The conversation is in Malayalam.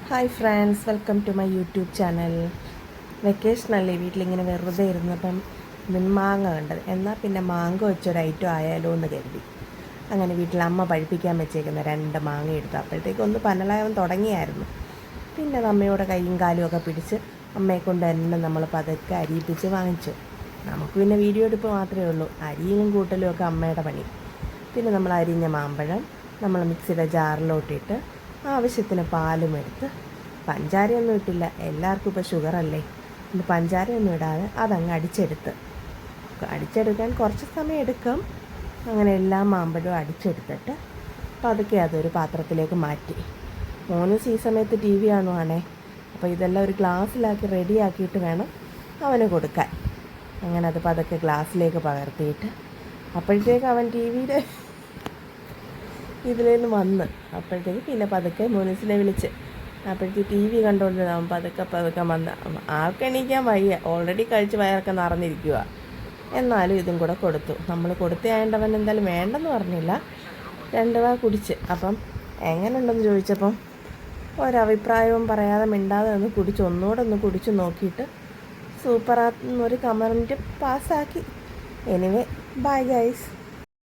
Hi friends, welcome to my YouTube channel. വെക്കേഷനല്ലേ, വീട്ടിലിങ്ങനെ വെറുതെ ഇരുന്നപ്പം മാങ്ങ കണ്ടത്. എന്നാൽ പിന്നെ മാങ്ങ വെച്ചൊരു ഐറ്റം ആയാലോ എന്ന് കരുതി. അങ്ങനെ വീട്ടിൽ അമ്മ പഴുപ്പിക്കാൻ വെച്ചേക്കുന്ന 2 മാങ്ങ എടുത്തു. അപ്പോഴത്തേക്ക് ഒന്ന് പനലായവൻ തുടങ്ങിയായിരുന്നു. പിന്നെ അത് അമ്മയോടെ കൈയും കാലും ഒക്കെ പിടിച്ച് അമ്മയെ കൊണ്ട് തന്നെ നമ്മൾ പതുക്കെ അരിയിപ്പിച്ച് വാങ്ങിച്ചു. നമുക്ക് പിന്നെ വീഡിയോ എടുപ്പ് മാത്രമേ ഉള്ളൂ, അരിയും കൂട്ടലും ഒക്കെ അമ്മയുടെ പണി. പിന്നെ നമ്മൾ അരിഞ്ഞ മാമ്പഴം നമ്മൾ മിക്സിയുടെ ജാറിലോട്ടിട്ട് ആവശ്യത്തിന് പാലും എടുത്ത്, പഞ്ചാരയൊന്നും ഇട്ടില്ല, എല്ലാവർക്കും ഇപ്പോൾ ഷുഗറല്ലേ, പിന്നെ പഞ്ചാരയൊന്നും ഇടാതെ അതങ്ങ് അടിച്ചെടുക്കാൻ കുറച്ച് സമയം എടുക്കും. അങ്ങനെ എല്ലാ മാമ്പഴവും അടിച്ചെടുത്തിട്ട് പതുക്കെ അതൊരു പാത്രത്തിലേക്ക് മാറ്റി. മോന് ഈ സമയത്ത് ടി വി കാണുവാണേ. അപ്പോൾ ഇതെല്ലാം ഒരു ഗ്ലാസ്സിലാക്കി റെഡിയാക്കിയിട്ട് വേണം അവന് കൊടുക്കാൻ. അങ്ങനെ അത് പതുക്കെ ഗ്ലാസ്സിലേക്ക് പകർത്തിയിട്ട് അപ്പോഴത്തേക്ക് അവൻ ടി വിയുടെ ഇതിലേന്ന് വന്ന് അപ്പോഴത്തേക്ക് പിന്നെ പതുക്കെ മുനിസിനെ വിളിച്ച് അപ്പോഴത്തേക്ക് ടി വി കണ്ടുകൊണ്ടിരുന്ന പതുക്കെ വന്ന് ആൾക്ക് എണീക്കാൻ വയ്യ, ഓൾറെഡി കഴിച്ച് വയറൊക്കെ നിറഞ്ഞിരിക്കുക. എന്നാലും ഇതും കൂടെ കൊടുത്തു. നമ്മൾ കൊടുത്തയായവൻ എന്തായാലും വേണ്ടെന്ന് പറഞ്ഞില്ല, 2 വാ കുടിച്ച്. അപ്പം എങ്ങനെയുണ്ടെന്ന് ചോദിച്ചപ്പം ഒരഭിപ്രായവും പറയാതെ മിണ്ടാതെ ഒന്നുകൂടെ ഒന്ന് കുടിച്ച് നോക്കിയിട്ട് സൂപ്പറാന്നൊരു കമൻറ്റ് പാസ്സാക്കി. Anyway, bye guys.